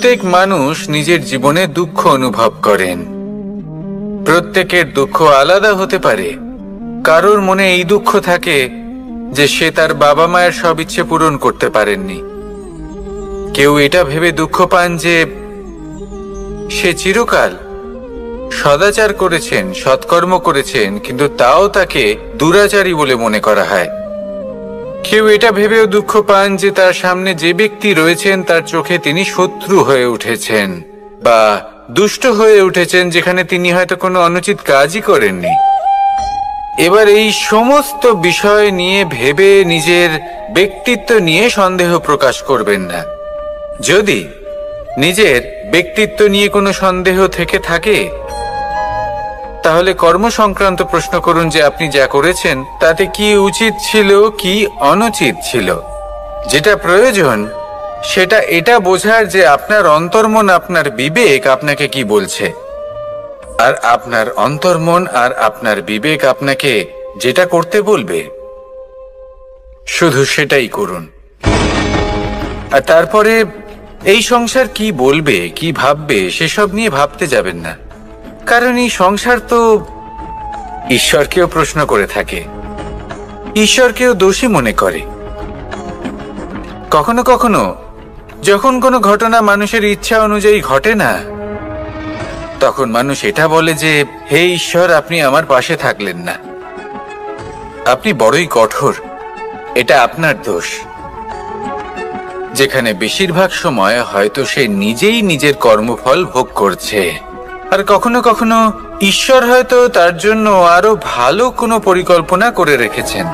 প্রত্যেক মানুষ নিজের জীবনে দুঃখ অনুভব করেন। প্রত্যেকের দুঃখ আলাদা হতে পারে। কারোর মনে এই দুঃখ থাকে যে সে তার বাবা মায়ের সব ইচ্ছে পূরণ করতে পারেননি। কেউ এটা ভেবে দুঃখ পান যে সে চিরকাল সদাচার করেছেন, সৎকর্ম করেছেন, কিন্তু তাও তাকে দুরাচারী বলে মনে করা হয়। কেউ এটা ভেবেও দুঃখ পান যে তার সামনে যে ব্যক্তি রয়েছেন তার চোখে তিনি শত্রু হয়ে উঠেছেন বা দুষ্ট হয়ে উঠেছেন, যেখানে তিনি হয়তো কোনো অনুচিত কাজই করেননি। এবার এই সমস্ত বিষয় নিয়ে ভেবে নিজের ব্যক্তিত্ব নিয়ে সন্দেহ প্রকাশ করবেন না। যদি নিজের ব্যক্তিত্ব নিয়ে কোনো সন্দেহ থেকে থাকে, তাহলে কর্ম সংক্রান্ত প্রশ্ন করুন যে আপনি যা করেছেন তাতে কি উচিত ছিল, কি অনুচিত ছিল। যেটা প্রয়োজন সেটা এটা বোঝার যে আপনার অন্তর্মন, আপনার বিবেক আপনাকে কি বলছে, আর আপনার অন্তর্মন আর আপনার বিবেক আপনাকে যেটা করতে বলবে শুধু সেটাই করুন। আর তারপরে এই সংসার কি বলবে, কি ভাববে সেসব নিয়ে ভাবতে যাবেন না। কারণ এই সংসার তো ঈশ্বরকেও প্রশ্ন করে থাকে, ঈশ্বরকেও দোষী মনে করে। কখনো কখনো যখন কোনো ঘটনা মানুষের ইচ্ছা অনুযায়ী ঘটে না, তখন মানুষ এটা বলে যে হে ঈশ্বর, আপনি আমার পাশে থাকলেন না, আপনি বড়ই কঠোর, এটা আপনার দোষ। যেখানে বেশিরভাগ সময় হয়তো সে নিজেই নিজের কর্মফল ভোগ করছে। আর কখনো কখনো ঈশ্বর হয়তো তার জন্য আরো ভালো কোনো পরিকল্পনা করে রেখেছেন,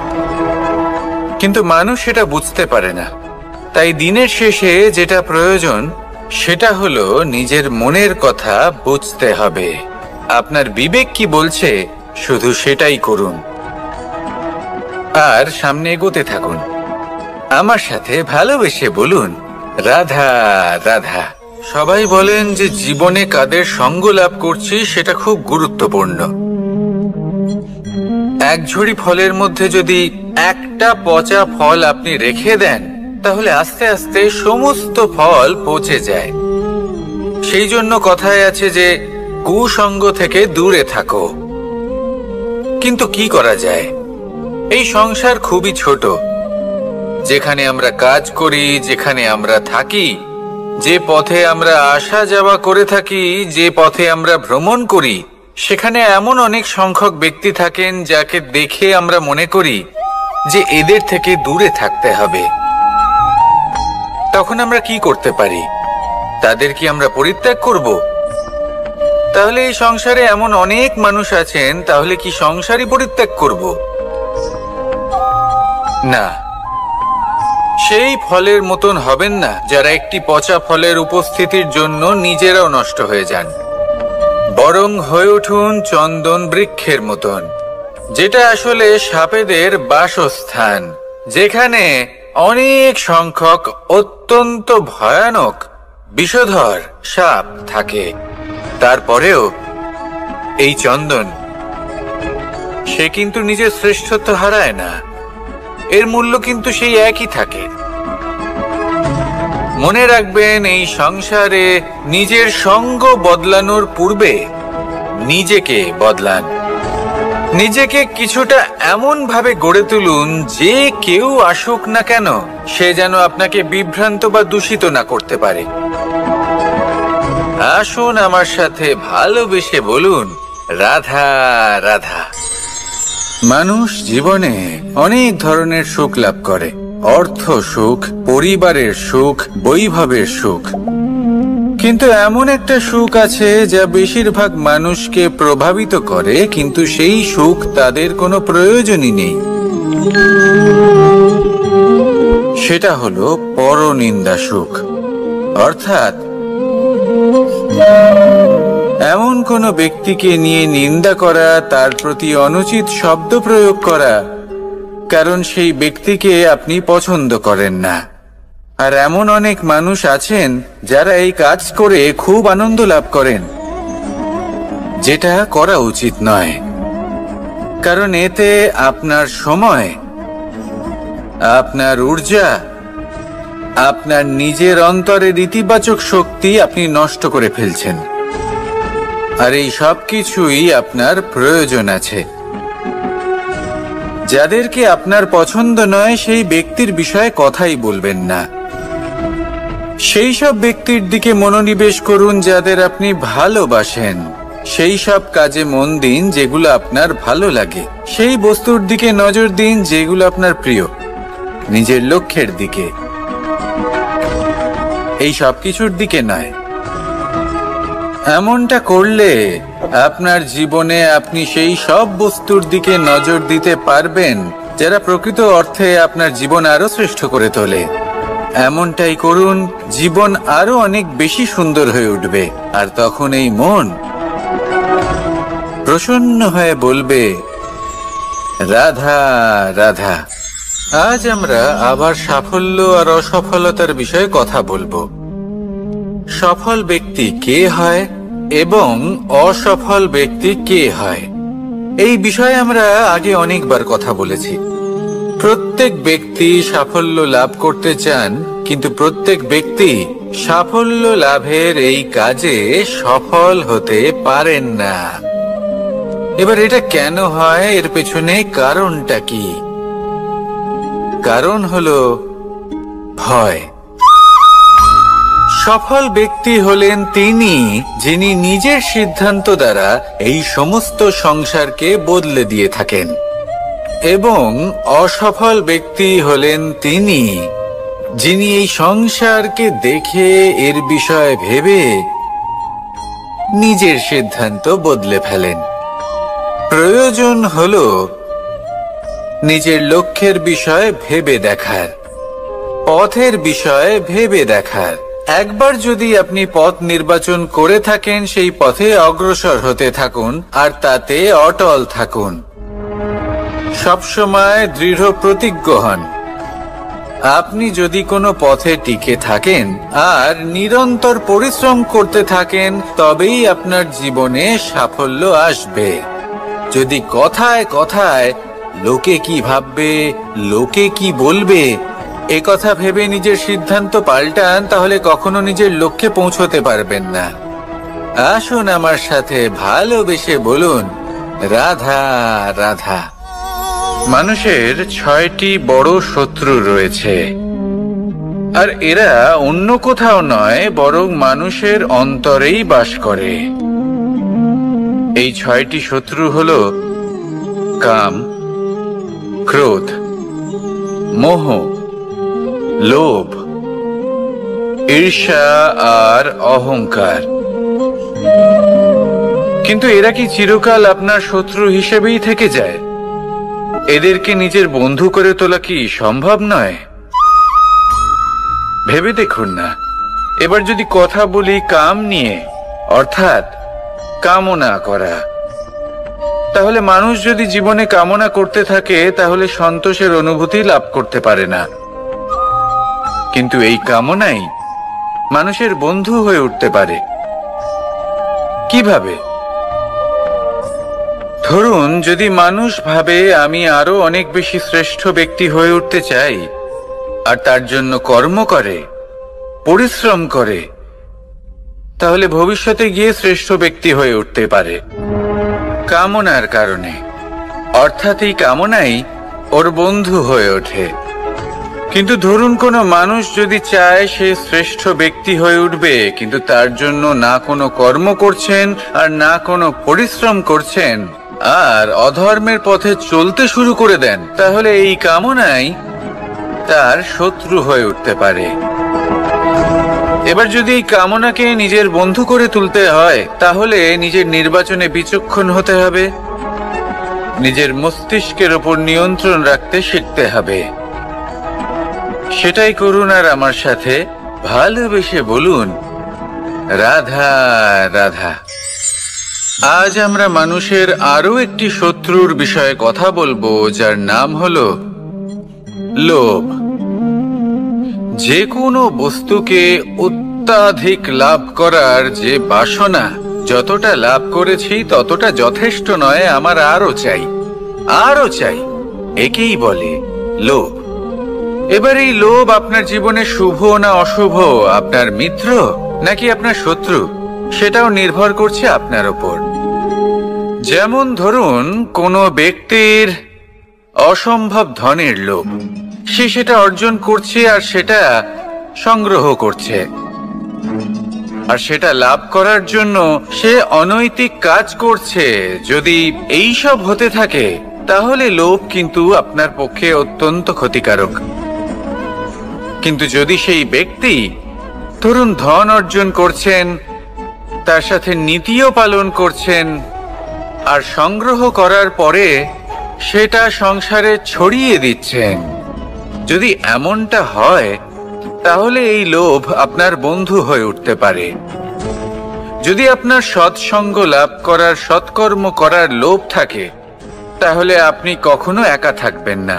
কিন্তু মানুষ সেটা বুঝতে পারে না। তাই দিনের শেষে যেটা প্রয়োজন সেটা হলো নিজের মনের কথা বুঝতে হবে। আপনার বিবেক কি বলছে শুধু সেটাই করুন আর সামনে এগোতে থাকুন। আমার সাথে ভালোবেসে বলুন, রাধা রাধা। সবাই বলেন যে জীবনে কাদের সঙ্গ লাভ করছি সেটা খুব গুরুত্বপূর্ণ। এক ঝুড়ি ফলের মধ্যে যদি একটা পচা ফল আপনি রেখে দেন, তাহলে আস্তে আস্তে সমস্ত ফল পচে যায়। সেই জন্য কথায় আছে যে কুসঙ্গ থেকে দূরে থাকো। কিন্তু কি করা যায়? এই সংসার খুবই ছোট। যেখানে আমরা কাজ করি, যেখানে আমরা থাকি, যে পথে আমরা আসা যাওয়া করে থাকি, যে পথে আমরা ভ্রমণ করি, সেখানে এমন অনেক সংখ্যক ব্যক্তি থাকেন যাকে দেখে আমরা মনে করি যে এদের থেকে দূরে থাকতে হবে। তখন আমরা কি করতে পারি? তাদের কি আমরা পরিত্যাগ করব? তাহলে এই সংসারে এমন অনেক মানুষ আছেন, তাহলে কি সংসারই পরিত্যাগ করব? না, সেই ফলের মতন হবেন না যারা একটি পচা ফলের উপস্থিতির জন্য নিজেরাও নষ্ট হয়ে যান। বরং হয়ে উঠুন চন্দন বৃক্ষের মতন, যেটা আসলে সাপেদের বাসস্থান, যেখানে অনেক সংখ্যক অত্যন্ত ভয়ানক বিষধর সাপ থাকে। তারপরেও এই চন্দন, সে কিন্তু নিজের শ্রেষ্ঠত্ব হারায় না, এর মূল্য কিন্তু সেই একই থাকে। মনে রাখবেন, এই সংসারে নিজের সঙ্গ বদলানোর পূর্বে নিজেকে বদলান। নিজেকে কিছুটা এমন ভাবে গড়ে তুলুন যে কেউ আসুক না কেন সে যেন আপনাকে বিভ্রান্ত বা দূষিত না করতে পারে। আসুন আমার সাথে ভালোবেসে বলুন, রাধা রাধা। মানুষ জীবনে অনেক ধরনের সুখ লাভ করে। অর্থ সুখ, পরিবারের সুখ, বৈভবের সুখ। কিন্তু এমন একটা সুখ আছে যা বেশিরভাগ মানুষকে প্রভাবিত করে, কিন্তু সেই সুখ তাদের কোনো প্রয়োজনই নেই। সেটা হলো পরনিন্দা সুখ। অর্থাৎ এমন কোনো ব্যক্তিকে নিয়ে নিন্দা করা, তার প্রতি অনুচিত শব্দ প্রয়োগ করা, কারণ সেই ব্যক্তিকে আপনি পছন্দ করেন না। আর এমন অনেক মানুষ আছেন যারা এই কাজ করে খুব আনন্দ লাভ করেন, যেটা করা উচিত নয়। কারণ এতে আপনার সময়, আপনার ঊর্জা আপনার নিজের অন্তরের ইতিবাচক শক্তি আপনি নষ্ট করে ফেলছেন। আর এই সব কিছুই আপনার প্রয়োজন আছে। যাদেরকে আপনার পছন্দ নয় সেই ব্যক্তির বিষয়ে কথাই বলবেন না। সেই সব ব্যক্তির দিকে মনোনিবেশ করুন যাদের আপনি ভালোবাসেন। সেই সব কাজে মন দিন যেগুলো আপনার ভালো লাগে। সেই বস্তুর দিকে নজর দিন যেগুলো আপনার প্রিয়, নিজের লক্ষ্যের দিকে, এই সব কিছুর দিকে নয়। এমনটা করলে আপনার জীবনে আপনি সেই সব বস্তুর দিকে নজর দিতে পারবেন যারা প্রকৃত অর্থে আপনার জীবন আরো শ্রেষ্ঠ করে তোলে। এমনটাই করুন, জীবন আরো অনেক বেশি সুন্দর হয়ে উঠবে। আর তখন এই মন প্রসন্ন হয়ে বলবে, রাধা রাধা। আজ আমরা আবার সাফল্য আর অসফলতার বিষয়ে কথা বলবো। সফল ব্যক্তি কে হয় এবং অসফল ব্যক্তি কে হয়, এই বিষয়ে আমরা আগে অনেকবার কথা বলেছি। প্রত্যেক ব্যক্তি সাফল্য লাভ করতে চান, কিন্তু প্রত্যেক ব্যক্তি সাফল্য লাভের এই কাজে সফল হতে পারেন না। এবার এটা কেন হয়, এর পেছনে কারণটা কি? কারণ হলো ভয়। সফল ব্যক্তি হলেন তিনি যিনি নিজের সিদ্ধান্ত দ্বারা এই সমস্ত সংসারকে বদলে দিয়ে থাকেন, এবং অসফল ব্যক্তি হলেন তিনি যিনি এই সংসারকে দেখে এর বিষয়ে ভেবে নিজের সিদ্ধান্ত বদলে ফেলেন। প্রয়োজন হলো নিজের লক্ষ্যের বিষয়ে ভেবে দেখার, পথের বিষয়ে ভেবে দেখার। একবার যদি আপনি পথ নির্বাচন করে থাকেন, সেই পথে অগ্রসর হতে থাকুন আর তাতে অটল থাকুন। সবসময় দৃঢ় প্রতিজ্ঞ হন। আপনি যদি কোনো পথে টিকে থাকেন আর নিরন্তর পরিশ্রম করতে থাকেন, তবেই আপনার জীবনে সাফল্য আসবে। যদি কথায় কথায় লোকে কি ভাববে, লোকে কি বলবে, এ কথা ভেবে নিজের সিদ্ধান্ত পাল্টান, তাহলে কখনো নিজের লক্ষ্যে পৌঁছতে পারবেন না। আসুন আমার সাথে ভালোবেসে বলুন, রাধা রাধা। মানুষের 6টি বড় শত্রু রয়েছে, আর এরা অন্য কোথাও নয়, বরং মানুষের অন্তরেই বাস করে। এই 6টি শত্রু হলো কাম, ক্রোধ, মোহ, লোভ, ঈর্ষা আর অহংকার। কিন্তু এরা কি চিরকাল আপনার শত্রু হিসেবেই থেকে যায়? এদেরকে নিজের বন্ধু করে তোলা কি সম্ভব নয়? ভেবে দেখুন না। এবার যদি কথা বলি কাম নিয়ে, অর্থাৎ কামনা করা, তাহলে মানুষ যদি জীবনে কামনা করতে থাকে তাহলে সন্তোষের অনুভূতি লাভ করতে পারে না। কিন্তু এই কামনাই মানুষের বন্ধু হয়ে উঠতে পারে। কিভাবে? ধরুন, যদি মানুষ ভাবে আমি আরো অনেক বেশি শ্রেষ্ঠ ব্যক্তি হয়ে উঠতে চাই, আর তার জন্য কর্ম করে, পরিশ্রম করে, তাহলে ভবিষ্যতে গিয়ে শ্রেষ্ঠ ব্যক্তি হয়ে উঠতে পারে কামনার কারণে। অর্থাৎ এই কামনাই ওর বন্ধু হয়ে ওঠে। কিন্তু ধরুন কোনো মানুষ যদি চায় সে শ্রেষ্ঠ ব্যক্তি হয়ে উঠবে, কিন্তু তার জন্য না কোনো কর্ম করছেন আর না কোনো পরিশ্রম করছেন, আর অধর্মের পথে চলতে শুরু করে দেন, তাহলে এই কামনাই তার শত্রু হয়ে উঠতে পারে। এবার যদি এই কামনাকে নিজের বন্ধু করে তুলতে হয়, তাহলে নিজের নির্বাচনে বিচক্ষণ হতে হবে, নিজের মস্তিষ্কের ওপর নিয়ন্ত্রণ রাখতে শিখতে হবে। সেটাই করুন আর আমার সাথে ভালোবেসে বলুন, রাধা রাধা। আজ আমরা মানুষের আরো একটি শত্রুর বিষয়ে কথা বলবো, যার নাম হলো লোভ। যে কোনো বস্তুকে অত্যাধিক লাভ করার যে বাসনা, যতটা লাভ করেছি ততটা যথেষ্ট নয়, আমার আরো চাই, আরো চাই, একেই বলে লোভ। এবার এই লোভ আপনার জীবনে শুভ না অশুভ, আপনার মিত্র নাকি আপনার শত্রু, সেটাও নির্ভর করছে আপনার ওপর। যেমন ধরুন, কোনো ব্যক্তির অসম্ভব ধনের লোভ, সে সেটা অর্জন করছে আর সেটা সংগ্রহ করছে, আর সেটা লাভ করার জন্য সে অনৈতিক কাজ করছে। যদি এই সব হতে থাকে তাহলে লোভ কিন্তু আপনার পক্ষে অত্যন্ত ক্ষতিকারক। কিন্তু যদি সেই ব্যক্তি ধরুন ধন অর্জন করছেন, তার সাথে নীতিও পালন করছেন, আর সংগ্রহ করার পরে সেটা সংসারে ছড়িয়ে দিচ্ছেন, যদি এমনটা হয় তাহলে এই লোভ আপনার বন্ধু হয়ে উঠতে পারে। যদি আপনার সৎসঙ্গ লাভ করার, সৎকর্ম করার লোভ থাকে, তাহলে আপনি কখনো একা থাকবেন না।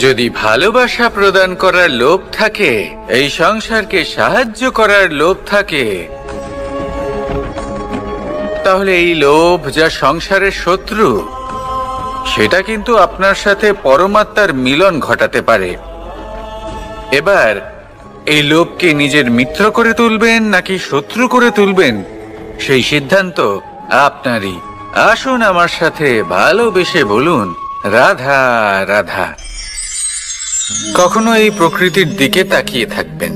যদি ভালোবাসা প্রদান করার লোভ থাকে, এই সংসারকে সাহায্য করার লোভ থাকে, তাহলে এই লোভ যা সংসারের শত্রু, সেটা কিন্তু আপনার সাথে পরমাত্মার মিলন ঘটাতে পারে। এবার এই লোভকে নিজের মিত্র করে তুলবেন নাকি শত্রু করে তুলবেন, সেই সিদ্ধান্ত আপনারই। আসুন আমার সাথে ভালোবেসে বলুন, রাধা রাধা। কখনো এই প্রকৃতির দিকে তাকিয়ে থাকবেন।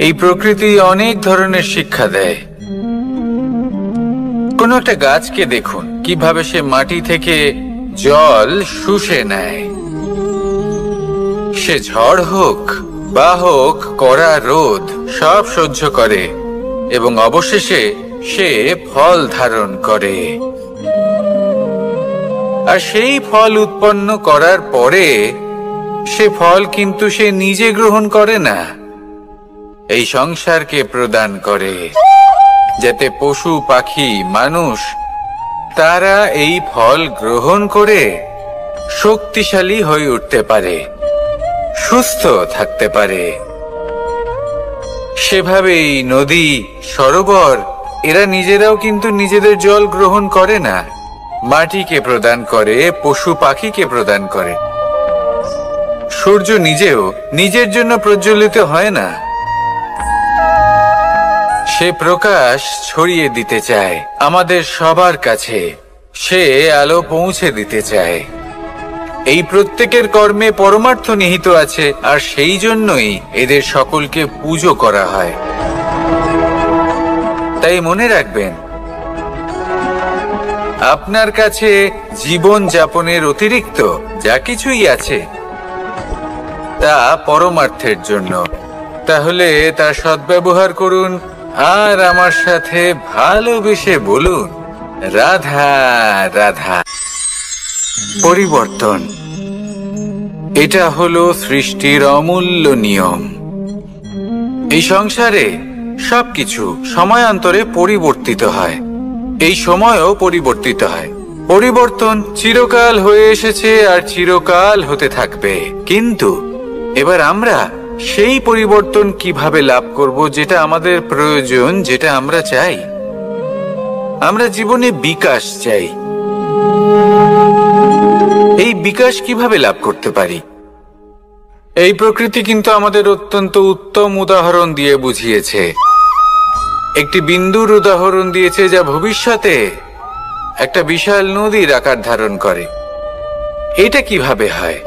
এই প্রকৃতি অনেক ধরনের শিক্ষা দেয়। কোনো একটা গাছকে দেখুন, কিভাবে সে মাটি থেকে জল শুষে নেয়। সে ঝড় হোক বা হোক কড়া রোদ, সব সহ্য করে এবং অবশেষে সে ফল ধারণ করে। আর সেই ফল উৎপন্ন করার পরে সে ফল কিন্তু সে নিজে গ্রহণ করে না, এই সংসারকে প্রদান করে, যাতে পশু পাখি মানুষ তারা এই ফল গ্রহণ করে শক্তিশালী হয়ে উঠতে পারে, সুস্থ থাকতে পারে। সেভাবেই নদী, সরোবর এরা নিজেরাও কিন্তু নিজেদের জল গ্রহণ করে না, মাটিকে প্রদান করে, পশু পাখিকে প্রদান করে। সূর্য নিজেও নিজের জন্য প্রজ্বলিত হয় না, সে প্রকাশ ছড়িয়ে দিতে চায় আমাদের সবার কাছে, সে আলো পৌঁছে দিতে চায়। এই প্রত্যেকের কর্মে পরমার্থ নিহিত আছে, আর সেই জন্যই এদের সকলকে পুজো করা হয়। তাই মনে রাখবেন, আপনার কাছে জীবন যাপনের অতিরিক্ত যা কিছুই আছে তা পরমার্থের জন্য। তাহলে তার সদ্ব্যবহার করুন আর আমার সাথে ভালোবেসে বলুন, রাধা রাধা। পরিবর্তন, এটা হলো সৃষ্টির অমূল্য নিয়ম। এই সংসারে সবকিছু সময়ান্তরে পরিবর্তিত হয়, এই সময়ও পরিবর্তিত হয়। পরিবর্তন চিরকাল হয়ে এসেছে আর চিরকাল হতে থাকবে। কিন্তু এবার আমরা সেই পরিবর্তন কিভাবে লাভ করব, যেটা আমাদের প্রয়োজন, যেটা আমরা চাই। আমরা জীবনে বিকাশ চাই। এই বিকাশ কিভাবে লাভ করতে পারি? এই প্রকৃতি কিন্তু আমাদের অত্যন্ত উত্তম উদাহরণ দিয়ে বুঝিয়েছে। একটি বিন্দুর উদাহরণ দিয়েছে, যা ভবিষ্যতে একটা বিশাল নদীর আকার ধারণ করে। এটা কিভাবে হয়?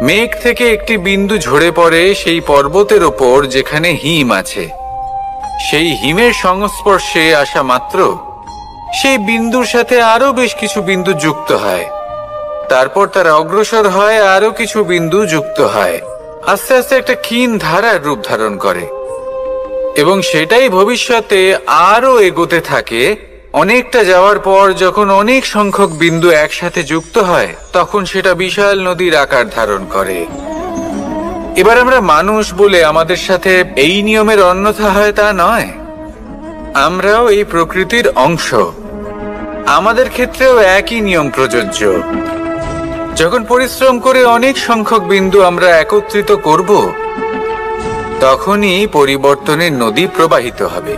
মেঘ থেকে একটি বিন্দু ঝরে পড়ে সেই পর্বতের ওপর যেখানে হিম আছে। সেই হিমের সংস্পর্শে আসা মাত্র সেই বিন্দুর সাথে আরো বেশ কিছু বিন্দু যুক্ত হয়। তারপর তারা অগ্রসর হয়, আরো কিছু বিন্দু যুক্ত হয়, আস্তে আস্তে একটা ক্ষীণ ধারার রূপ ধারণ করে, এবং সেটাই ভবিষ্যতে আরো এগোতে থাকে। অনেকটা যাওয়ার পর যখন অনেক সংখ্যক বিন্দু একসাথে যুক্ত হয়, তখন সেটা বিশাল নদীর আকার ধারণ করে। এবার আমরা মানুষ বলে আমাদের সাথে এই নিয়মের অন্যথা হয় তা নয়। আমরাও এই প্রকৃতির অংশ, আমাদের ক্ষেত্রেও একই নিয়ম প্রযোজ্য। যখন পরিশ্রম করে অনেক সংখ্যক বিন্দু আমরা একত্রিত করব, তখনই পরিবর্তনের নদী প্রবাহিত হবে।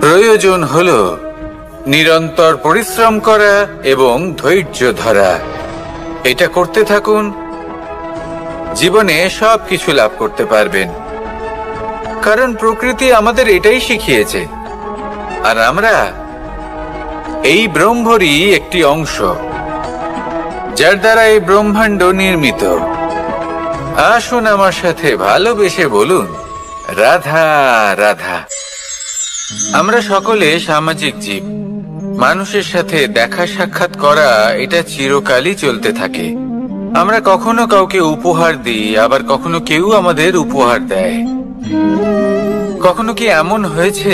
প্রয়োজন হলো নিরন্তর পরিশ্রম করা এবং ধৈর্য ধরা। এটা করতে থাকুন জীবনে সবকিছু লাভ করতে পারবেন, কারণ প্রকৃতি আমাদের এটাই শিখিয়েছে, আর আমরা এই ব্রহ্মরই একটি অংশ, যার দ্বারা এই ব্রহ্মাণ্ড নির্মিত। আসুন আমার সাথে ভালোবেসে বলুন, রাধা রাধা। আমরা সকলে সামাজিক জীব। মানুষের সাথে দেখা সাক্ষাৎ করা এটা চিরকালই চলতে থাকে। আমরা কখনো কাউকে উপহার দিই, আবার কখনো কেউ আমাদের উপহার দেয়। কখনো কি এমন হয়েছে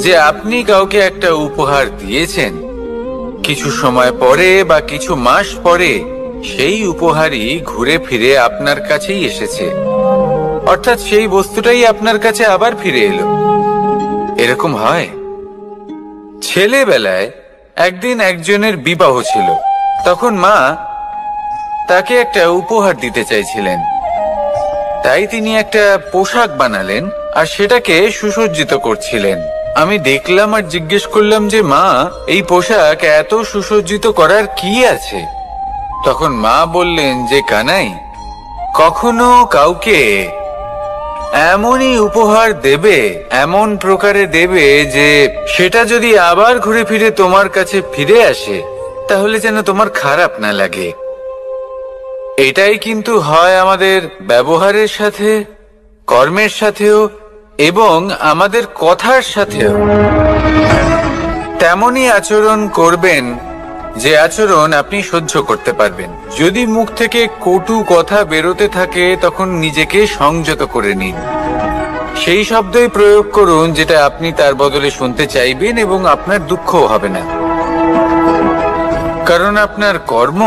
যে আপনি কাউকে একটা উপহার দিয়েছেন, কিছু সময় পরে বা কিছু মাস পরে সেই উপহারই ঘুরে ফিরে আপনার কাছেই এসেছে, অর্থাৎ সেই বস্তুটাই আপনার কাছে আবার ফিরে এলো? এরকম হয়। ছেলেবেলায় একদিন একজনের বিবাহ ছিল, তখন মা তাকে একটা উপহার দিতে চাইছিলেন। তাই তিনি একটা পোশাক বানালেন আর সেটাকে সুসজ্জিত করছিলেন। আমি দেখলাম আর জিজ্ঞেস করলাম যে, মা, এই পোশাক এত সুসজ্জিত করার কি আছে? তখন মা বললেন যে, কানাই, কখনো কাউকে এমনই উপহার দেবে, এমন প্রকারে দেবে যে সেটা যদি আবার ঘুরে ফিরে তোমার কাছে ফিরে আসে, তাহলে যেন তোমার খারাপ না লাগে। এটাই কিন্তু হয় আমাদের ব্যবহারের সাথে, কর্মের সাথেও এবং আমাদের কথার সাথেও। তেমনই আচরণ করবেন যে আচরণ আপনি সহ্য করতে পারবেন। যদি মুখ থেকে কটু কথা বেরোতে থাকে, তখন নিজেকে সংযত করে নিন। সেই শব্দই প্রয়োগ করুন যেটা আপনি তার বদলে শুনতে চাইবেন, এবং আপনার দুঃখও হবে না, কারণ আপনার কর্ম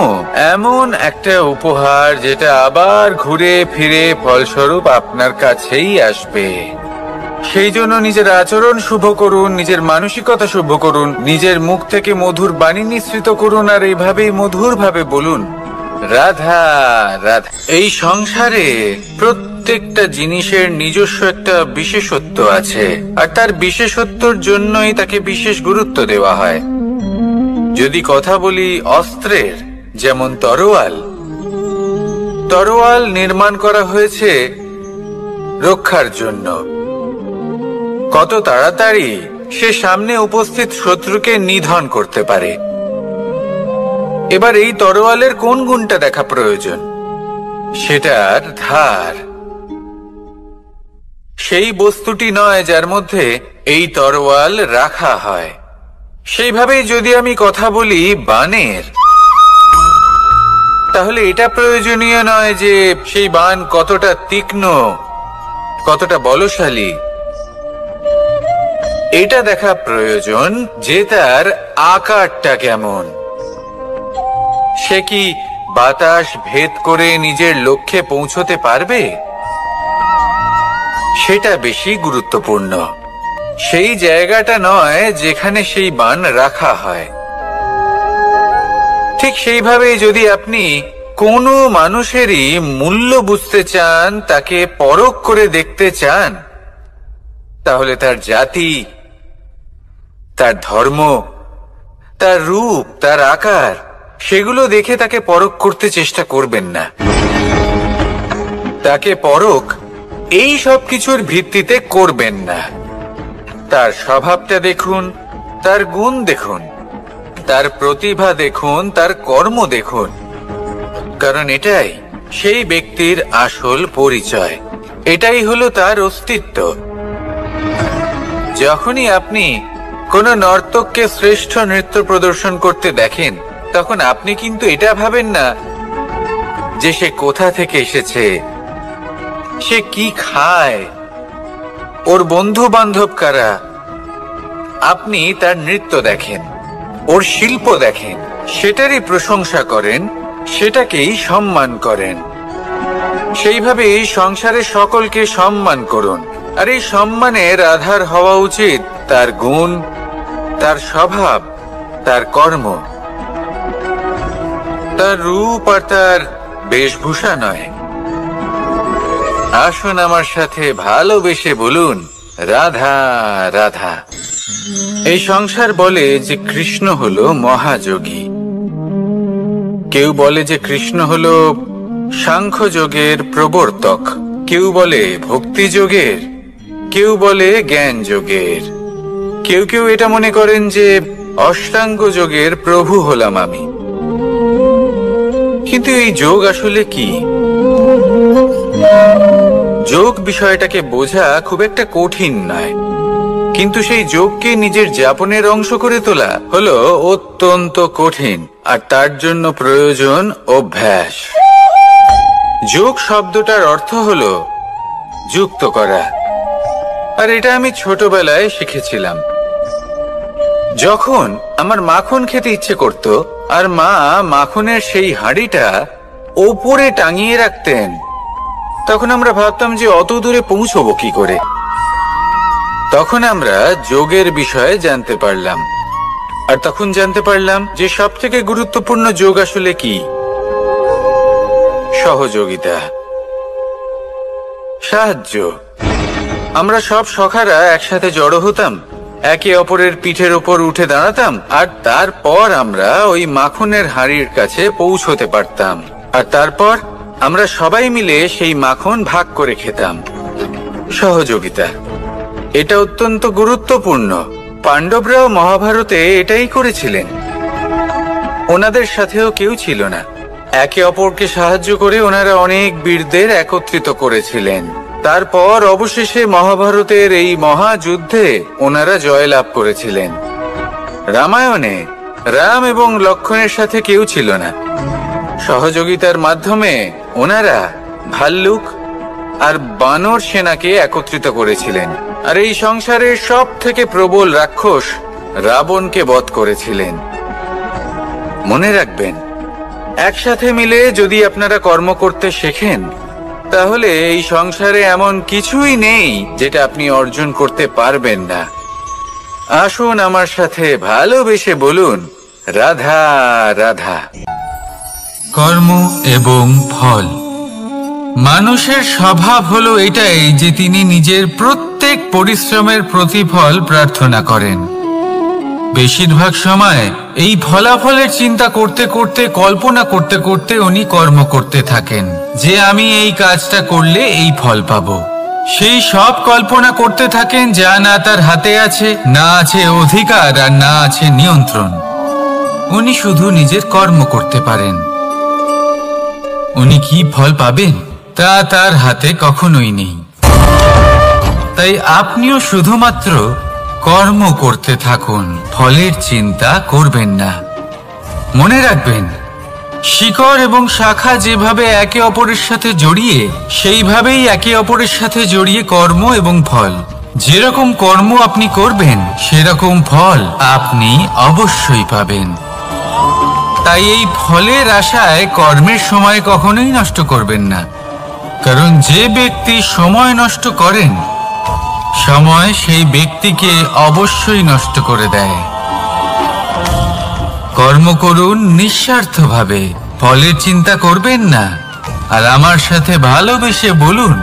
এমন একটা উপহার যেটা আবার ঘুরে ফিরে ফলস্বরূপ আপনার কাছেই আসবে। সেই জন্য নিজের আচরণ শুভ করুন, নিজের মানসিকতা শুভ করুন, নিজের মুখ থেকে মধুর বাণী নিঃসৃত করুন, আর এইভাবেই মধুরভাবে বলুন, রাধা রাধা। এই সংসারে প্রত্যেকটা জিনিসের নিজস্ব একটা বিশেষত্ব আছে, আর তার বিশেষত্বর জন্যই তাকে বিশেষ গুরুত্ব দেওয়া হয়। যদি কথা বলি অস্ত্রের, যেমন তরোয়াল। তরোয়াল নির্মাণ করা হয়েছে রক্ষার জন্য। কত তাড়াতাড়ি সে সামনে উপস্থিত শত্রুকে নিধন করতে পারে। এবার এই তরোয়ালের কোন গুণটা দেখা প্রয়োজন? সেটার ধার। সেই বস্তুটি নয় যার মধ্যে এই তরোয়াল রাখা হয়। সেইভাবেই যদি আমি কথা বলি বাণের, তাহলে এটা প্রয়োজনীয় নয় যে সেই বাণ কতটা তীক্ষ্ণ, কতটা বলশালী। এটা দেখা প্রয়োজন যে তার আকারটা কেমন। সে কি বাতাস ভেদ করে নিজের লক্ষ্যে পৌঁছতে পারবে? সেটা বেশি গুরুত্বপূর্ণ। সেই জায়গাটা নয় যেখানে সেই বাণ রাখা হয়। ঠিক সেইভাবে যদি আপনি কোনো মানুষেরই মূল্য বুঝতে চান, তাকে পরখ করে দেখতে চান, তাহলে তার জাতি, তার ধর্ম, তার রূপ, তার আকার, সেগুলো দেখে তাকে পরখ করতে চেষ্টা করবেন না। তাকে পরখ এই সব কিছুর ভিত্তিতে করবেন না। তার স্বভাবটা দেখুন, তার গুণ দেখুন, তার প্রতিভা দেখুন, তার কর্ম দেখুন, কারণ এটাই সেই ব্যক্তির আসল পরিচয়। এটাই হলো তার অস্তিত্ব। যখনই আপনি কোনো নর্তককে শ্রেষ্ঠ নৃত্য প্রদর্শন করতে দেখেন, তখন আপনি কিন্তু এটা ভাবেন না যে সে কোথা থেকে এসেছে, সে কি খায়, ওর বন্ধু বান্ধব কারা। আপনি তার নৃত্য দেখেন, ওর শিল্প দেখেন, সেটারই প্রশংসা করেন, সেটাকেই সম্মান করেন। সেইভাবে এই সংসারে সকলকে সম্মান করুন। আর এই সম্মানের আধার হওয়া উচিত তার গুণ, তার স্বভাব, তার কর্ম, তার রূপ আর তার বেশভূষা নয়। আসুন আমার সাথে ভালোবেসে বলুন, রাধা রাধা। এই সংসার বলে যে কৃষ্ণ হলো মহাযোগী। কেউ বলে যে কৃষ্ণ হলো সাংখ্য যোগের প্রবর্তক, কেউ বলে ভক্তি যোগের, কেউ বলে জ্ঞান যোগের, কেউ কেউ এটা মনে করেন যে অষ্টাঙ্গ যোগের প্রভু হলাম আমি। কিন্তু এই যোগ আসলে কি? যোগ বিষয়টাকে বোঝা খুব একটা কঠিন নয়, কিন্তু সেই যোগকে নিজের যাপনের অংশ করে তোলা হলো অত্যন্ত কঠিন, আর তার জন্য প্রয়োজন অভ্যাস। যোগ শব্দটার অর্থ হলো যুক্ত করা, আর এটা আমি ছোটবেলায় শিখেছিলাম। যখন আমার মাখন খেতে ইচ্ছে করত আর মা মাখনের সেই হাঁড়িটা ওপরে টাঙিয়ে রাখতেন, তখন আমরা ভাবতাম যে অত দূরে পৌঁছবো কি করে। তখন আমরা যোগের বিষয়ে জানতে পারলাম, আর তখন জানতে পারলাম যে সব থেকে গুরুত্বপূর্ণ যোগ আসলে কি। সহযোগিতা, সাহায্য। আমরা সব সখারা একসাথে জড়ো হতাম, একে অপরের পিঠের ওপর উঠে দাঁড়াতাম, আর তারপর আমরা ওই মাখনের হাঁড়ির কাছে পৌঁছতে পারতাম, আর তারপর আমরা সবাই মিলে সেই মাখন ভাগ করে খেতাম। সহযোগিতা, এটা অত্যন্ত গুরুত্বপূর্ণ। পাণ্ডবরাও মহাভারতে এটাই করেছিলেন। ওনাদের সাথেও কেউ ছিল না, একে অপরকে সাহায্য করে ওনারা অনেক বীরদের একত্রিত করেছিলেন। তারপর অবশেষে মহাভারতের এই মহাযুদ্ধে ওনারা জয়লাভ করেছিলেন। রামায়ণে রাম এবং লক্ষ্মণের সাথে কেউ ছিল না। সহযোগিতার মাধ্যমে ওনারা ভাল্লুক আর বানর সেনাকে একত্রিত করেছিলেন, আর এই সংসারের সব থেকে প্রবল রাক্ষস রাবণকে বধ করেছিলেন। মনে রাখবেন, একসাথে মিলে যদি আপনারা কর্ম করতে শেখেন, তাহলে এই সংসারে এমন কিছুই নেই যেটা আপনি অর্জন করতে পারবেন না। আসুন আমার সাথে ভালোবেসে বলুন, রাধা রাধা। কর্ম এবং ফল। মানুষের স্বভাব হলো এটাই যে তিনি নিজের প্রত্যেক পরিশ্রমের প্রতিফল প্রার্থনা করেন। বেশিরভাগ সময় এই ফলাফলের চিন্তা করতে করতে, কল্পনা করতে করতে উনি কর্ম করতে থাকেন যে আমি এই কাজটা করলে এই ফল পাবো। সেই সব কল্পনা করতে থাকেন যা না তার হাতে আছে, না আছে অধিকার, আর না আছে নিয়ন্ত্রণ। উনি শুধু নিজের কর্ম করতে পারেন। উনি কি ফল পাবেন তা তার হাতে কখনোই নেই। তাই আপনিও শুধুমাত্র কর্ম করতে থাকুন, ফলের চিন্তা করবেন না। মনে রাখবেন, শিকড় এবং শাখা যেভাবে একে অপরের সাথে জড়িয়ে, সেইভাবেই একে অপরের সাথে জড়িয়ে কর্ম এবং ফল। যেরকম কর্ম আপনি করবেন, সেরকম ফল আপনি অবশ্যই পাবেন। তাই এই ফলের আশায় কর্মের সময় কখনোই নষ্ট করবেন না, কারণ যে ব্যক্তি সময় নষ্ট করেন, সময় সেই ব্যক্তিকে অবশ্যই নষ্ট করে দেয়। কর্ম করুন নিঃস্বার্থভাবে, ফলের চিন্তা করবেন না, আর আমার সাথে ভালোবেসে বলুন,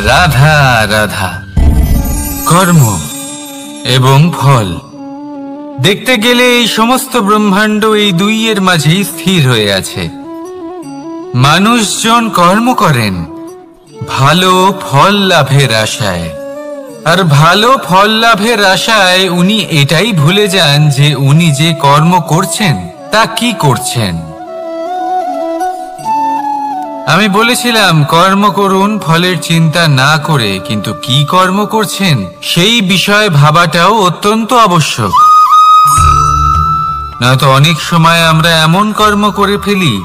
রাধা রাধা। কর্ম এবং ফল। দেখতে গেলে এই সমস্ত ব্রহ্মাণ্ড এই দুইয়ের মাঝেই স্থির হয়ে আছে। মানুষজন কর্ম করেন ভালো ফল লাভের আশায়, আর ভালো ফল লাভের আশায় উনি এটাই ভুলে যান যে উনি যে কর্ম করছেন তা কি করছেন। আমি বলেছিলাম কর্ম করুন ফলের চিন্তা না করে, কিন্তু কি কর্ম করছেন সেই বিষয়ে ভাবাটাও অত্যন্ত আবশ্যক। নয়তো অনেক সময় আমরা এমন কর্ম করে ফেলি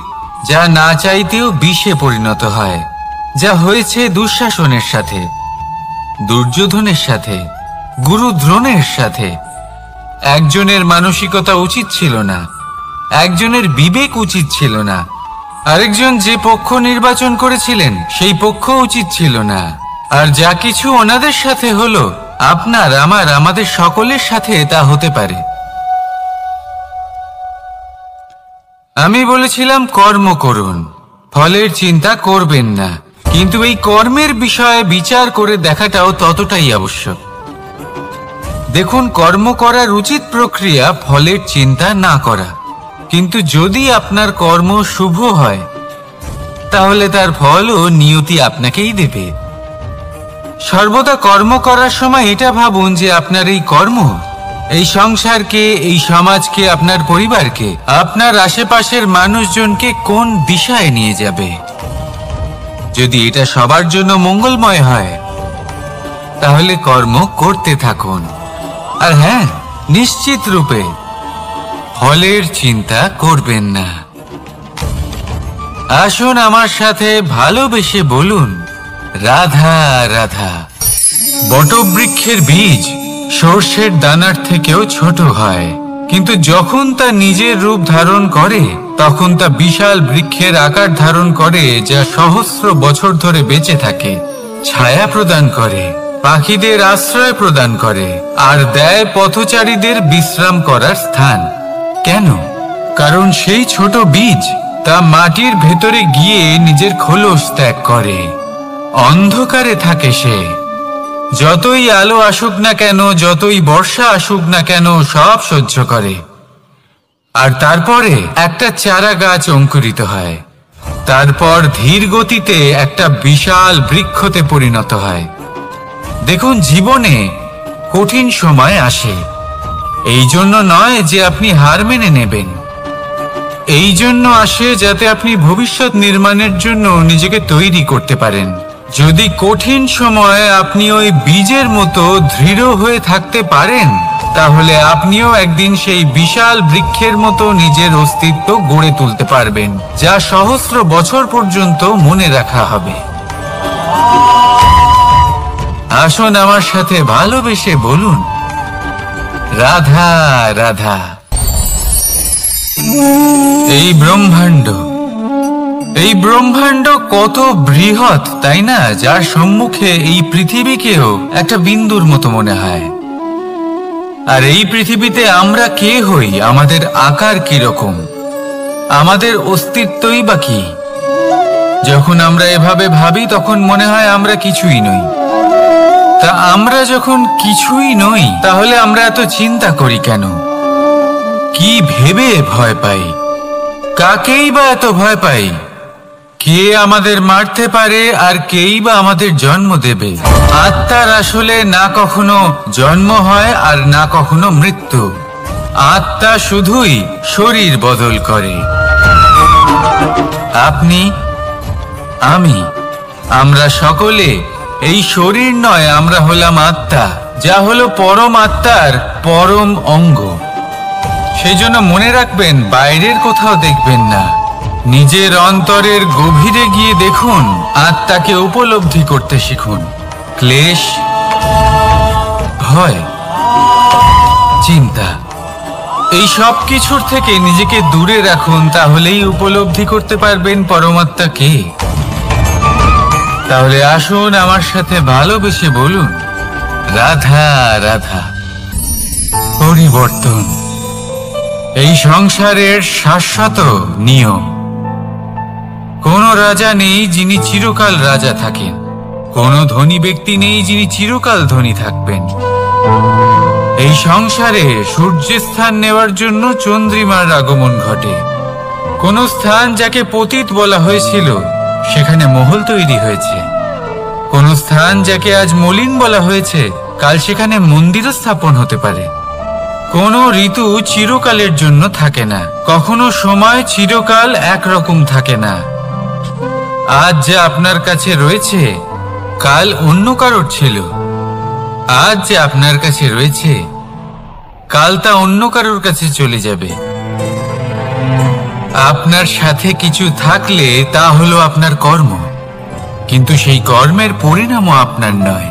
যা না চাইতেও বিষে পরিণত হয়, যা হয়েছে দুঃশাসনের সাথে, দুর্যোধনের সাথে, গুরু দ্রোণের সাথে। একজনের মানসিকতা উচিত ছিল না, একজনের বিবেক উচিত ছিল না, আরেকজন যে পক্ষ নির্বাচন করেছিলেন সেই পক্ষ উচিত ছিল না। আর যা কিছু ওনাদের সাথে হলো, আপনার, আমার, আমাদের সকলের সাথে তা হতে পারে। আমি বলেছিলাম কর্ম করুন, ফলের চিন্তা করবেন না, কিন্তু এই কর্মের বিষয়ে বিচার করে দেখাটাও ততটাই আবশ্যক। দেখুন, কর্ম করার উচিত প্রক্রিয়া ফলের চিন্তা না করা, কিন্তু যদি আপনার কর্ম শুভ হয় তাহলে তার ফলও নিয়তি আপনাকেই দেবে। সর্বদা কর্ম করার সময় এটা ভাবুন যে আপনার এই কর্ম এই সংসারকে, এই সমাজকে, আপনার পরিবারকে, আপনার আশেপাশের মানুষজনকে কোন দিশায় নিয়ে যাবে। যদি এটা সবার জন্য মঙ্গলময় হয় তাহলে কর্ম করতে থাকুন। আর হ্যাঁ, নিশ্চিত রূপে ফলের চিন্তা করবেন না। আসুন আমার সাথে ভালোবেসে বলুন, রাধা রাধা। বটবৃক্ষের বীজ সর্ষের দানার থেকেও ছোট হয়, কিন্তু যখন তা নিজের রূপ ধারণ করে তখন তা বিশাল বৃক্ষের আকার ধারণ করে, যা সহস্র বছর ধরে বেঁচে থাকে, ছায়া প্রদান করে, পাখিদের আশ্রয় প্রদান করে, আর দেয় পথচারীদের বিশ্রাম করার স্থান। কেন? কারণ সেই ছোট বীজ তা মাটির ভেতরে গিয়ে নিজের খোলস ত্যাগ করে। অন্ধকারে থাকে সে, যতই আলো আসুক না কেন, যতই বর্ষা আসুক না কেন, সব সহ্য করে। আর তারপরে একটা চারা গাছ অঙ্কুরিত হয়, তারপর ধীর গতিতে একটা বিশাল বৃক্ষতে পরিণত হয়। দেখুন, জীবনে কঠিন সময় আসে, এই জন্য নয় যে আপনি হার মেনে নেবেন, এই জন্য আসে যাতে আপনি ভবিষ্যৎ নির্মাণের জন্য নিজেকে তৈরি করতে পারেন। যদি কঠিন সময়ে আপনি ওই বীজের মতো দৃঢ় হয়ে থাকতে পারেন, তাহলে আপনিও একদিন সেই বিশাল বৃক্ষের মতো নিজের অস্তিত্ব গড়ে তুলতে পারবেন, যা সহস্র বছর পর্যন্ত মনে রাখা হবে। আসুন আমার সাথে ভালোবেসে বলুন, রাধা রাধা। এই ব্রহ্মাণ্ড কত বৃহৎ, তাই না? যার সম্মুখে এই পৃথিবীকেও একটা বিন্দুর মতো মনে হয়। আর এই পৃথিবীতে আমরা কে হই, আমাদের আকার কিরকম, আমাদের অস্তিত্বই বা কি? যখন আমরা এভাবে ভাবি তখন মনে হয় আমরা কিছুই নই। তা আমরা যখন কিছুই নই, তাহলে আমরা এত চিন্তা করি কেন? কি ভেবে ভয় পাই? কাকেই বা এত ভয় পাই? কে আমাদের মারতে পারে আর কেই বা আমাদের জন্ম দেবে? আত্মার আসলে না কখনো জন্ম হয় আর না কখনো মৃত্যু। আত্মা শুধুই শরীর বদল করে। আপনি, আমি, আমরা সকলে এই শরীর নয়, আমরা হলাম আত্মা, যা হলো পরম আত্মার পরম অঙ্গ। সেই জন্য মনে রাখবেন, বাইরের কোথাও দেখবেন না, নিজের অন্তরের গভীরে গিয়ে দেখুন, আত্মাকে উপলব্ধি করতে শিখুন। ক্লেশ, ভয়, চিন্তা, এই সব কিছুর থেকে নিজেকে দূরে রাখুন, তাহলেই উপলব্ধি করতে পারবেন পরমাত্মা কে। তাহলে আসুন আমার সাথে ভালোবেসে বলুন, রাধা রাধা। পরিবর্তন এই সংসারের শাশ্বত নিয়ম। কোন রাজা নেই যিনি চিরকাল রাজা থাকেন, কোন ধনী ব্যক্তি নেই যিনি চিরকাল ধনী থাকবেন। এই সংসারে সূর্যের স্থান নেওয়ার জন্য চন্দ্রিমার আগমন ঘটে। কোন স্থান যাকে পতিত বলা হয়েছিল সেখানে মহল তৈরি হয়েছে। কোন স্থান যাকে আজ মলিন বলা হয়েছে কাল সেখানে মন্দির স্থাপন হতে পারে। কোন ঋতু চিরকালের জন্য থাকে না, কখনো সময় চিরকাল একরকম থাকে না। আজ যা আপনার কাছে রয়েছে কাল অন্য কারোর ছিল, আজ যে আপনার কাছে রয়েছে কাল তা অন্য কারোর কাছে চলে যাবে। আপনার সাথে কিছু থাকলে তা হলো আপনার কর্ম, কিন্তু সেই কর্মের পরিণামও আপনার নয়।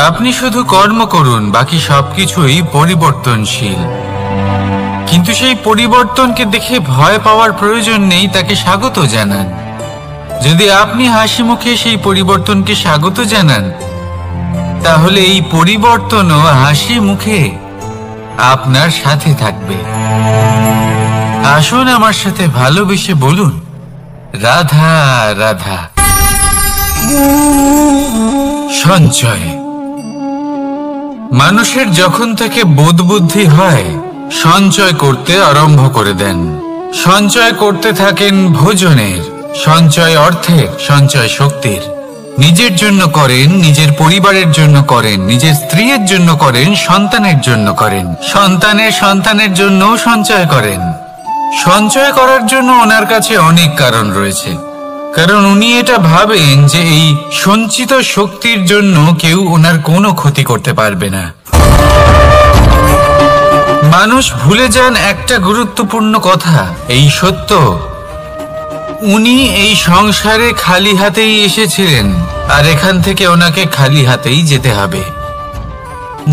আপনি শুধু কর্ম করুন, বাকি সবকিছুই পরিবর্তনশীল। কিন্তু সেই পরিবর্তনকে দেখে ভয় পাওয়ার প্রয়োজন নেই, তাকে স্বাগত জানান। যদি আপনি হাসি মুখে সেই পরিবর্তনকে স্বাগত জানান, তাহলে এই পরিবর্তনও হাসি মুখে আপনার সাথে থাকবে। আসুন আমার সাথে ভালোবেসে বলুন, রাধা রাধা। সঞ্চয় মানুষের যখন থেকে বোধ বুদ্ধি হয় সঞ্চয় করতে আরম্ভ করে দেন। সঞ্চয় করতে থাকেন ভোজনের, সঞ্চয় অর্থের, সঞ্চয় শক্তির। নিজের জন্য করেন, নিজের পরিবারের জন্য করেন, নিজের স্ত্রীর জন্য করেন, সন্তানের জন্য করেন, সন্তানের জন্য সঞ্চয় করেন। সঞ্চয় করার জন্য ওনার কাছে অনেক কারণ রয়েছে, কারণ উনি এটা ভাবেন যে এই সঞ্চিত শক্তির জন্য কেউ ওনার কোনো ক্ষতি করতে পারবে না। মানুষ ভুলে যান একটা গুরুত্বপূর্ণ কথা, এই সত্য, উনি এই সংসারে খালি হাতেই এসেছিলেন, আর এখান থেকে ওনাকে খালি হাতেই যেতে হবে।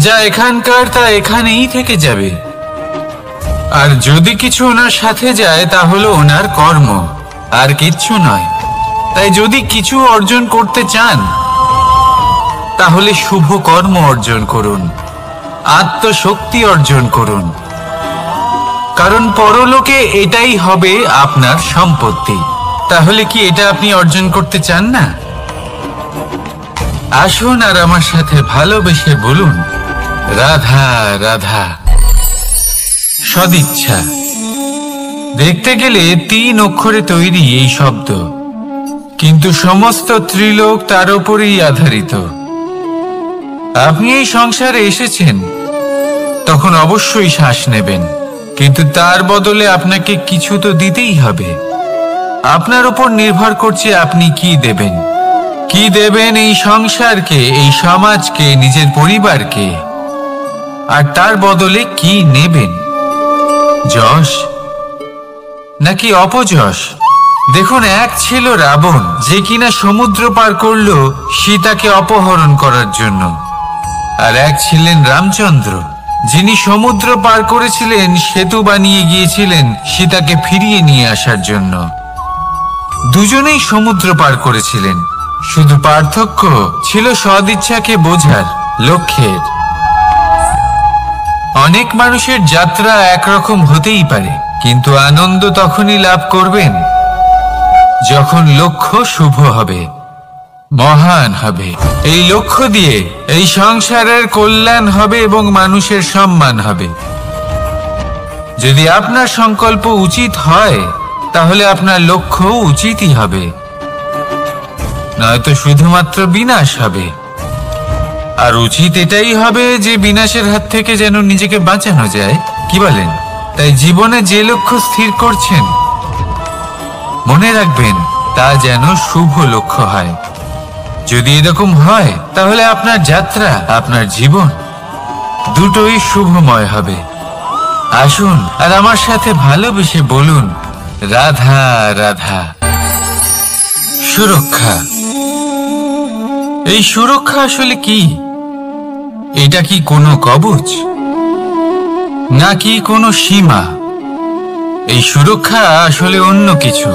যা এখানকার তা এখানেই থেকে যাবে। আর যদি কিছু ওনার সাথে যায় তা হলো ওনার কর্ম, আর কিচ্ছু নয়। তাই যদি কিছু অর্জন করতে চান তাহলে শুভ কর্ম অর্জন করুন, আত্মশক্তি অর্জন করুন, কারণ পরলোকে এটাই হবে আপনার সম্পত্তি। তাহলে কি এটা আপনি অর্জন করতে চান না? আসুন আর আমার সাথে ভালোবেসে বলুন, রাধা রাধা। সদিচ্ছা। দেখতে গেলে 3 অক্ষরে তৈরি এই শব্দ, কিন্তু সমস্ত ত্রিলোক তার উপরেই আধারিত। আপনি এই সংসারে এসেছেন, তখন অবশ্যই শ্বাস নেবেন, কিন্তু তার বদলে আপনাকে কিছু তো দিতেই হবে। আপনার উপর নির্ভর করছে আপনি কি দেবেন। কি দেবেন এই সংসারকে, এই সমাজকে, নিজের পরিবারকে, আর তার বদলে কি নেবেন? যশ নাকি অপযশ? দেখুন, এক ছিল রাবণ, যে কিনা সমুদ্র পার করল সীতাকে অপহরণ করার জন্য, আর এক ছিলেন রামচন্দ্র, যিনি সমুদ্র পার করেছিলেন, সেতু বানিয়ে গিয়েছিলেন সীতাকে ফিরিয়ে নিয়ে আসার জন্য। দুজনেই সমুদ্র পার করেছিলেন, শুধু পার্থক্য ছিল সদিচ্ছাকে বোঝার, লক্ষ্যের। অনেক মানুষের যাত্রা একরকম হতেই পারে, কিন্তু আনন্দ তখনই লাভ করবেন যখন লক্ষ্য শুভ হবে, মহান হবে। এই লক্ষ্য দিয়ে এই সংসারের কল্যাণ হবে এবং মানুষের সম্মান হবে। যদি আপনার সংকল্প উচিত হয় তাহলে আপনার লক্ষ্য উচিতই হবে, নয়তো শুধুমাত্র বিনাশ হবে। আর উচিত এটাই হবে যে বিনাশের হাত থেকে যেন নিজেকে বাঁচানো যায়, কি বলেন? তাই জীবনে যে লক্ষ্য স্থির করছেন, মনে রাখবেন তা যেন শুভ লক্ষ্য হয়। যদি এরকম হয় তাহলে আপনার যাত্রা, আপনার জীবন দুটোই শুভময় হবে। আসুন আর আমার সাথে ভালোবেসে বলুন, রাধা রাধা। সুরক্ষা। এই সুরক্ষা আসলে কি? এটা কি কোনো কবচ নাকি কোনো সীমা? এই সুরক্ষা আসলে অন্য কিছু।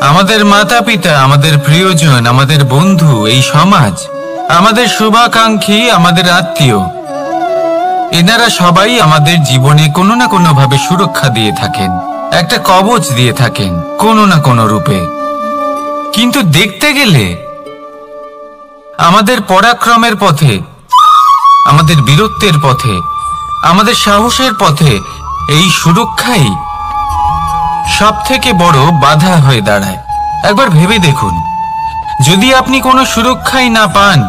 আমাদের মাতা পিতা, আমাদের প্রিয়জন, আমাদের বন্ধু, এই সমাজ, আমাদের শুভাকাঙ্ক্ষী, আমাদের আত্মীয়, এনারা সবাই আমাদের জীবনে কোনো না কোনো ভাবে সুরক্ষা দিয়ে থাকেন, একটা কবচ দিয়ে থাকেন কোনো না কোনো রূপে। কিন্তু দেখতে গেলে আমাদের পরাক্রমের পথে, আমাদের বীরত্বের পথে, আমাদের সাহসের পথে এই সুরক্ষাই সব থেকে বড় বাধা হয়ে দাঁড়ায়। একবার ভেবে দেখুন, যদি আপনি কোনো সুরক্ষাই না পান,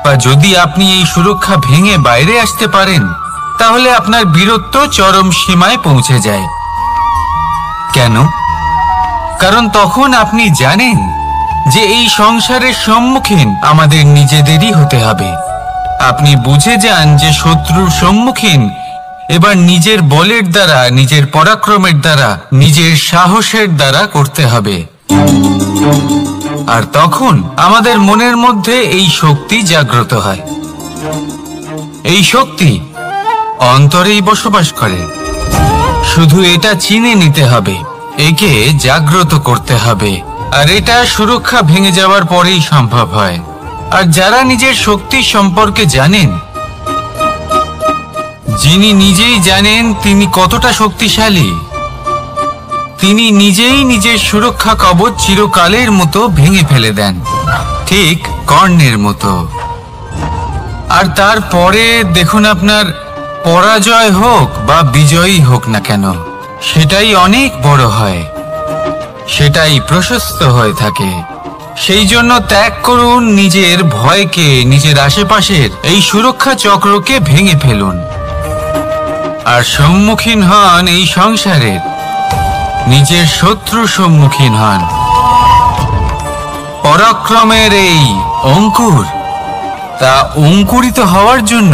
বা যদি আপনি এই সুরক্ষা ভেঙে বাইরে আসতে পারেন, তাহলে আপনার বীরত্ব চরম সীমায় পৌঁছে যায়। কেন? কারণ তখন আপনি জানেন যে এই সংসারের সম্মুখীন আমাদের নিজেদেরই হতে হবে। আপনি বুঝে যান যে শত্রুর সম্মুখীন এবার নিজের বলের দ্বারা, নিজের পরাক্রমের দ্বারা, নিজের সাহসের দ্বারা করতে হবে। আর তখন আমাদের মনের মধ্যে এই শক্তি জাগ্রত হয়। এই শক্তি অন্তরেই বসবাস করে, শুধু এটা চিনে নিতে হবে, একে জাগ্রত করতে হবে। আর এটা সুরক্ষা ভেঙে যাওয়ার পরেই সম্ভব হয়। আর যারা নিজের শক্তি সম্পর্কে জানেন, যিনি নিজেই জানেন তিনি কতটা শক্তিশালী, তিনি নিজেই নিজের সুরক্ষা কবচ চিরকালের মতো ভেঙে ফেলে দেন, ঠিক কর্ণের মতো। আর তারপরে দেখুন, আপনার পরাজয় হোক বা বিজয়ী হোক না কেন, সেটাই অনেক বড় হয়। সেটাই প্রশস্ত হয়ে থাকে। সেই জন্য ত্যাগ করুন নিজের ভয়কে, নিজের আশেপাশের এই সুরক্ষা চক্রকে ভেঙে ফেলুন আর সম্মুখীন হন এই সংসারের, নিজের শত্রু সম্মুখীন হন। পরাক্রমের এই অঙ্কুর, তা অঙ্কুরিত হওয়ার জন্য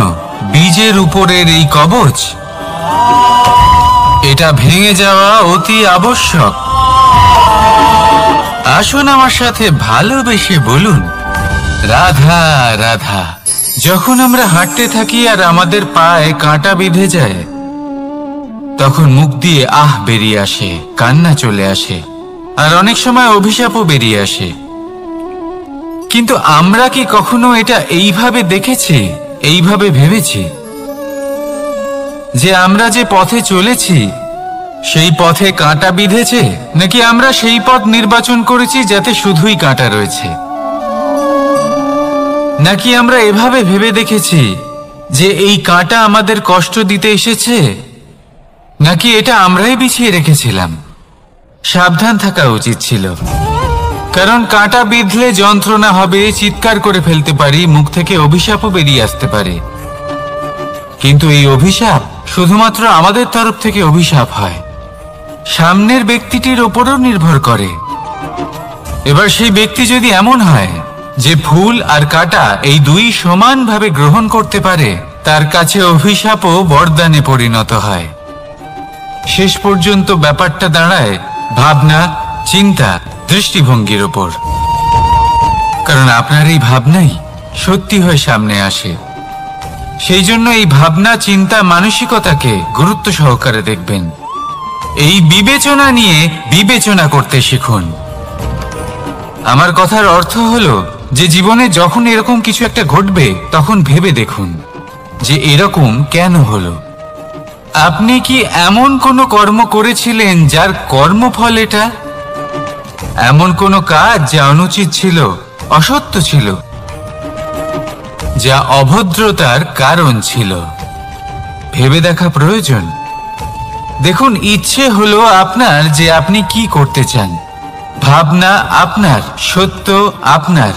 বীজের উপরের এই কবচ, এটা ভেঙে যাওয়া অতি আবশ্যক। আসুন আমার সাথে ভালোবেসে বলুন, রাধা রাধা। যখন আমরা হাঁটতে থাকি আর আমাদের পায়ে কাঁটা বিঁধে যায়, তখন মুখ দিয়ে আহ বেরিয়ে আসে, কান্না চলে আসে, আর অনেক সময় অভিশাপও বেরিয়ে আসে। কিন্তু আমরা কি কখনো এটা এইভাবে দেখেছি, এইভাবে ভেবেছি যে আমরা যে পথে চলেছি সেই পথে কাঁটা বিঁধেছে, নাকি আমরা সেই পথ নির্বাচন করেছি যাতে শুধুই কাঁটা রয়েছে? নাকি আমরা এভাবে ভেবে দেখেছি যে এই কাঁটা আমাদের কষ্ট দিতে এসেছে, নাকি এটা আমরাই বিছিয়ে রেখেছিলাম? সাবধান থাকা উচিত ছিল, কারণ কাঁটা বিঁধলে যন্ত্রণা হবে, চিৎকার করে ফেলতে পারি, মুখ থেকে অভিশাপও বেরিয়ে আসতে পারে। কিন্তু এই অভিশাপ শুধুমাত্র আমাদের তরফ থেকে অভিশাপ হয়, সামনের ব্যক্তিটির ওপরও নির্ভর করে। এবার সেই ব্যক্তি যদি এমন হয় যে ফুল আর কাঁটা এই দুই সমানভাবে গ্রহণ করতে পারে, তার কাছে অভিশাপও বরদানে পরিণত হয়। শেষ পর্যন্ত ব্যাপারটা দাঁড়ায় ভাবনা, চিন্তা, দৃষ্টিভঙ্গির ওপর। কারণ আপনার এই ভাবনাই সত্যি হয়ে সামনে আসে। সেই জন্য এই ভাবনা, চিন্তা, মানসিকতাকে গুরুত্ব সহকারে দেখবেন। এই বিবেচনা নিয়ে বিবেচনা করতে শিখুন। আমার কথার অর্থ হলো যে জীবনে যখন এরকম কিছু একটা ঘটবে, তখন ভেবে দেখুন যে এরকম কেন হলো। আপনি কি এমন কোনো কর্ম করেছিলেন যার কর্মফল এটা? এমন কোনো কাজ যা অনুচিত ছিল, অসত্য ছিল, যা অভদ্রতার কারণ ছিল? ভেবে দেখা প্রয়োজন। দেখুন, ইচ্ছে হলো আপনার যে আপনি কি করতে চান, ভাবনা আপনার, সত্য আপনার,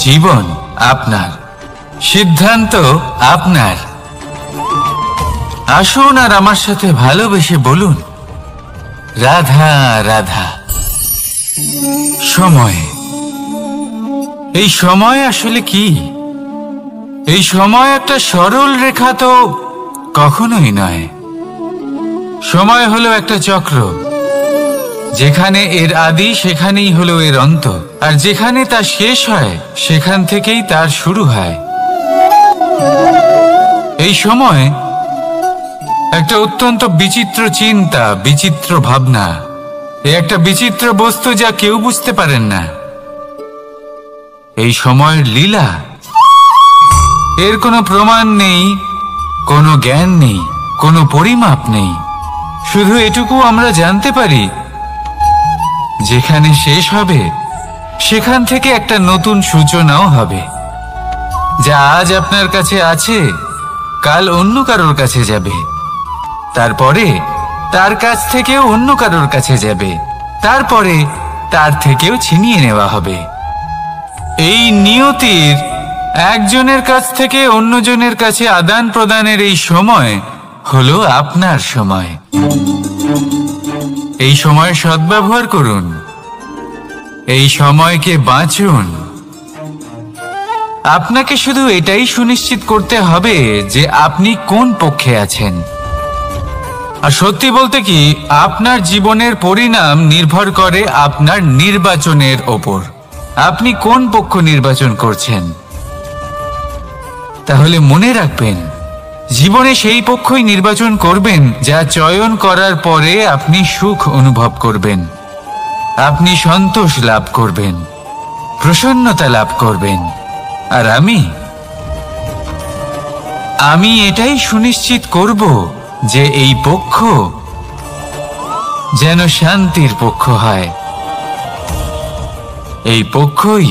জীবন আপনার, সিদ্ধান্ত আপনার। আসুন আর আমার সাথে ভালোবেসে বলুন, রাধা রাধা। সময়, এই সময় আসলে কি? এই সময় একটা সরল রেখা তো কখনোই নয়। সময় হলো একটা চক্র, যেখানে এর আদি সেখানেই হলো এর অন্ত, আর যেখানে তা শেষ হয় সেখান থেকেই তার শুরু হয়। এই সময় একটা অত্যন্ত বিচিত্র চিন্তা, বিচিত্র ভাবনা, একটা বিচিত্র বস্তু যা কেউ বুঝতে পারেন না। এই সময়ের লীলা, এর কোনো প্রমাণ নেই, কোনো জ্ঞান নেই, কোনো পরিমাপ নেই। শুধু এটুকু আমরা জানতে পারি, যেখানে শেষ হবে সেখান থেকে একটা নতুন সূচনাও হবে। যা আজ আপনার কাছে আছে, কাল অন্য কারোর কাছে যাবে, তারপরে তার কাছ থেকেও অন্য কারোর কাছে যাবে, তারপরে তার থেকেও ছিনিয়ে নেওয়া হবে। এই নিয়তির একজনের কাছ থেকে অন্যজনের কাছে আদান প্রদানের এই সময় হলো আপনার সময়। এই সময় সদ্ব্যবহার করুন, এই সময়কে বাঁচুন। আপনাকে শুধু এটাই সুনিশ্চিত করতে হবে যে আপনি কোন পক্ষে আছেন। আর সত্যি বলতে কি, আপনার জীবনের পরিণাম নির্ভর করে আপনার নির্বাচনের ওপর। আপনি কোন পক্ষ নির্বাচন করছেন? তাহলে মনে রাখবেন, জীবনে সেই পক্ষই নির্বাচন করবেন যা চয়ন করার পরে আপনি সুখ অনুভব করবেন, আপনি সন্তোষ লাভ করবেন, প্রসন্নতা লাভ করবেন। আর আমি এটাই সুনিশ্চিত করব যে এই পক্ষ যেন শান্তির পক্ষ হয়, এই পক্ষই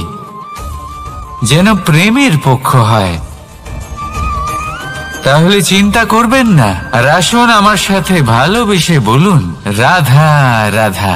যেন প্রেমের পক্ষ হয়। তাহলে চিন্তা করবেন না, আর আসুন আমার সাথে ভালোবেসে বলুন, রাধা রাধা।